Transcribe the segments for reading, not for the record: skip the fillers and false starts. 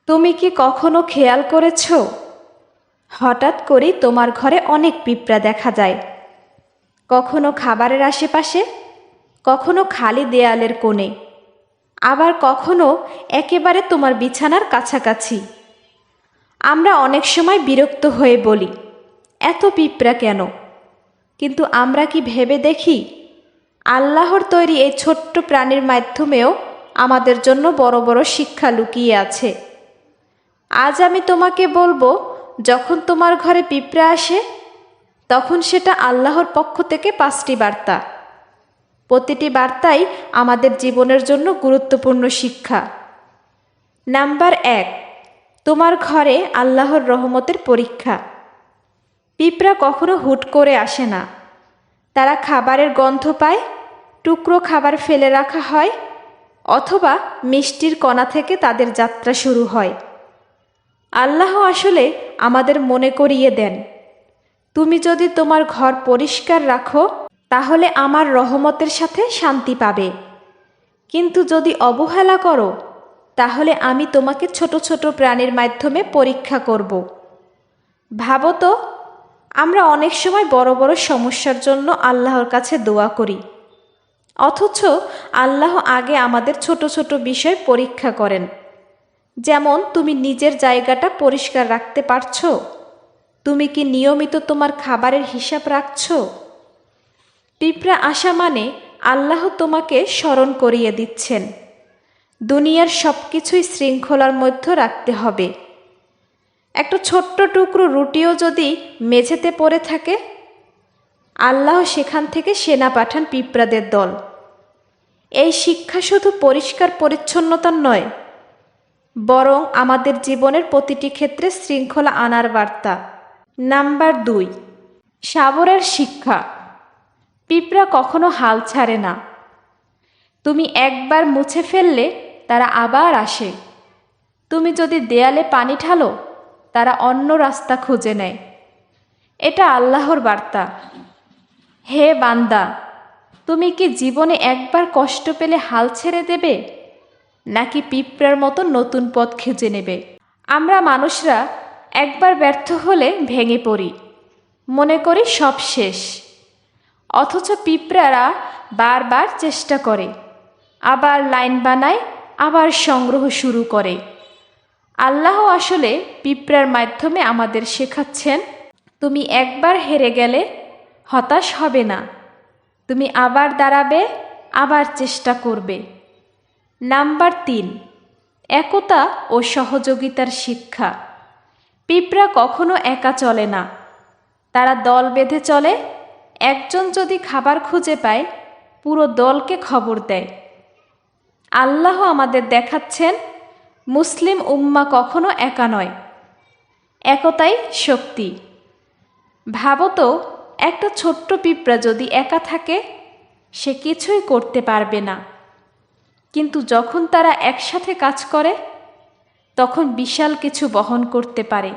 তুমি কি কখনো খেয়াল করেছো, হঠাৎ করেই তোমার ঘরে অনেক পিঁপড়া দেখা যায়। কখনো খাবারের আশেপাশে, কখনো খালি দেয়ালের কোণে, আবার কখনো একেবারে তোমার বিছানার কাছাকাছি। আমরা অনেক সময় বিরক্ত হয়ে বলি, এত পিঁপড়া কেন? কিন্তু আমরা কি ভেবে দেখি, আল্লাহর তৈরি এই ছোট্ট প্রাণীর মাধ্যমেও আমাদের জন্য বড় বড় শিক্ষা লুকিয়ে আছে। আজ আমি তোমাকে বলবো, যখন তোমার ঘরে পিঁপড়া আসে, তখন সেটা আল্লাহর পক্ষ থেকে 5টি বার্তা। প্রতিটি বার্তাই আমাদের জীবনের জন্য গুরুত্বপূর্ণ শিক্ষা। নাম্বার 1, তোমার ঘরে আল্লাহর রহমতের পরীক্ষা। পিঁপড়া কখনো হুট করে আসে না। তারা খাবারের গন্ধ পায়, টুকরো খাবার ফেলে রাখা হয়, অথবা মিষ্টির কণা থেকে তাদের যাত্রা শুরু হয়। আল্লাহ আসলে আমাদের মনে করিয়ে দেন, তুমি যদি তোমার ঘর পরিষ্কার রাখো, তাহলে আমার রহমতের সাথে শান্তি পাবে। কিন্তু যদি অবহেলা করো, তাহলে আমি তোমাকে ছোট ছোট প্রাণীর মাধ্যমে পরীক্ষা করব। ভাবো তো, আমরা অনেক সময় বড় বড় সমস্যার জন্য আল্লাহর কাছে দোয়া করি, অথচ আল্লাহ আগে আমাদের ছোট ছোট বিষয় পরীক্ষা করেন। যেমন, তুমি নিজের জায়গাটা পরিষ্কার রাখতে পারছো? তুমি কি নিয়মিত তোমার খাবারের হিসাব রাখছো? পিঁপড়া আসা মানে আল্লাহ তোমাকে স্মরণ করিয়ে দিচ্ছেন, দুনিয়ার সব কিছুই শৃঙ্খলার মধ্যে রাখতে হবে। একটা ছোট্ট টুকরো রুটিও যদি মেঝেতে পড়ে থাকে, আল্লাহ সেখান থেকে সেনা পাঠান পিঁপড়াদের দল। এই শিক্ষা শুধু পরিষ্কার পরিচ্ছন্নতার নয়, বরং আমাদের জীবনের প্রতিটি ক্ষেত্রে শৃঙ্খলা আনার বার্তা। নাম্বার 2, সাবরের শিক্ষা। পিঁপড়া কখনো হাল ছাড়ে না। তুমি একবার মুছে ফেললে তারা আবার আসে। তুমি যদি দেয়ালে পানি ঢালো, তারা অন্য রাস্তা খুঁজে নেয়। এটা আল্লাহর বার্তা, হে বান্দা, তুমি কি জীবনে একবার কষ্ট পেলে হাল ছেড়ে দেবে, নাকি পিঁপড়ার মতো নতুন পথ খুঁজে নেবে? আমরা মানুষরা একবার ব্যর্থ হলে ভেঙে পড়ি, মনে করি সব শেষ। অথচ পিঁপড়ারা বারবার চেষ্টা করে, আবার লাইন বানায়, আবার সংগ্রহ শুরু করে। আল্লাহ আসলে পিঁপড়ার মাধ্যমে আমাদের শেখাচ্ছেন, তুমি একবার হেরে গেলে হতাশ হবে না, তুমি আবার দাঁড়াবে, আবার চেষ্টা করবে। নাম্বার 3, একতা ও সহযোগিতার শিক্ষা। পিঁপড়া কখনো একা চলে না, তারা দল বেঁধে চলে। একজন যদি খাবার খুঁজে পায়, পুরো দলকে খবর দেয়। আল্লাহ আমাদের দেখাচ্ছেন, মুসলিম উম্মাহ কখনো একা নয়, একতাই শক্তি। ভাবো তো, একটা ছোট্ট পিঁপড়া যদি একা থাকে, সে কিছুই করতে পারবে না। কিন্তু যখন তারা একসাথে কাজ করে, তখন বিশাল কিছু বহন করতে পারে।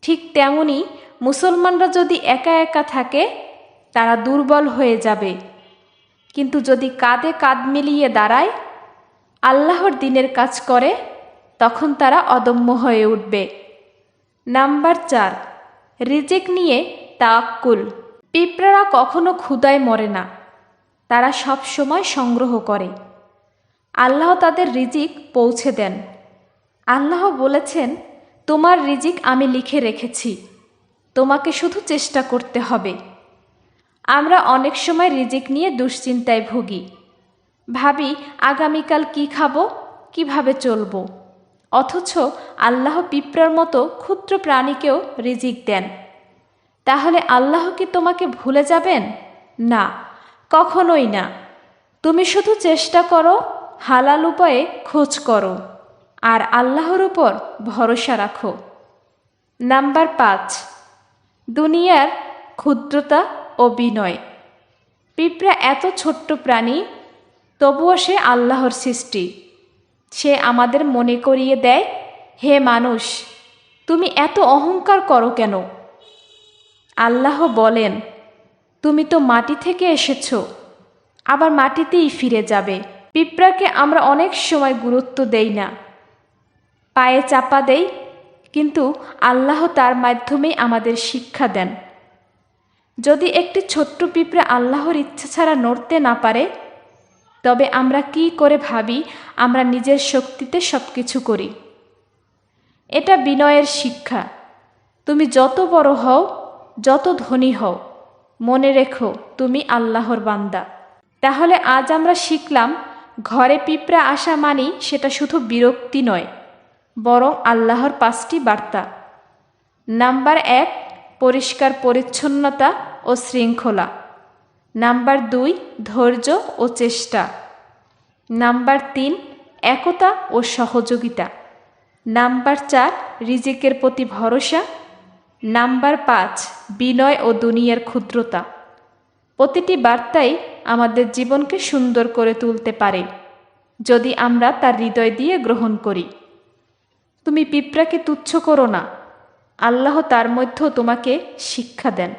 ঠিক তেমনি মুসলমানরা যদি একা একা থাকে, তারা দুর্বল হয়ে যাবে। কিন্তু যদি কাঁধে কাঁধ মিলিয়ে দাঁড়ায়, আল্লাহর দ্বীনের কাজ করে, তখন তারা অদম্য হয়ে উঠবে। নাম্বার 4, রিজিক নিয়ে তাওয়াক্কুল। পিঁপড়ারা কখনো ক্ষুধায় মরে না, তারা সব সময় সংগ্রহ করে। আল্লাহ তাদের রিজিক পৌঁছে দেন। আল্লাহ বলেছেন, তোমার রিজিক আমি লিখে রেখেছি, তোমাকে শুধু চেষ্টা করতে হবে। আমরা অনেক সময় রিজিক নিয়ে দুশ্চিন্তায় ভুগি, ভাবি আগামীকাল কি খাবো, কিভাবে চলবো। অথচ আল্লাহ পিঁপড়ার মতো ক্ষুদ্র প্রাণীকেও রিজিক দেন। তাহলে আল্লাহ কি তোমাকে ভুলে যাবেন? না, কখনোই না। তুমি শুধু চেষ্টা করো, হালাল উপায়ে খোঁজ করো, আর আল্লাহর উপর ভরসা রাখো। নাম্বার 5, দুনিয়ার ক্ষুদ্রতা ও বিনয়। পিঁপড়া এত ছোট্ট প্রাণী, তবুও সে আল্লাহর সৃষ্টি। সে আমাদের মনে করিয়ে দেয়, হে মানুষ, তুমি এত অহংকার করো কেন? আল্লাহ বলেন, তুমি তো মাটি থেকে এসেছো, আবার মাটিতেই ফিরে যাবে। পিঁপড়াকে আমরা অনেক সময় গুরুত্ব দেই না, পায়ে চাপা দেই, কিন্তু আল্লাহ তার মাধ্যমেই আমাদের শিক্ষা দেন। যদি একটি ছোট্ট পিঁপড়া আল্লাহর ইচ্ছা ছাড়া নড়তে না পারে, তবে আমরা কি করে ভাবি আমরা নিজের শক্তিতে সব কিছু করি? এটা বিনয়ের শিক্ষা। তুমি যত বড় হও, যত ধনী হও, মনে রেখো তুমি আল্লাহর বান্দা। তাহলে আজ আমরা শিখলাম, ঘরে পিঁপড়া আসা মানেই সেটা শুধু বিরক্তি নয়, বরং আল্লাহর 5টি বার্তা। নাম্বার 1, পরিষ্কার পরিচ্ছন্নতা ও শৃঙ্খলা। নাম্বার 2, ধৈর্য ও চেষ্টা। নাম্বার 3, একতা ও সহযোগিতা। নাম্বার 4, রিজিকের প্রতি ভরসা। নাম্বার 5, বিনয় ও দুনিয়ার ক্ষুদ্রতা। প্রতিটি বার্তাই আমাদের জীবনকে সুন্দর করে তুলতে পারে, যদি আমরা তার হৃদয় দিয়ে গ্রহণ করি। তুমি পিঁপড়াকে তুচ্ছ করো না, আল্লাহ তার মধ্যেও তোমাকে শিক্ষা দেন।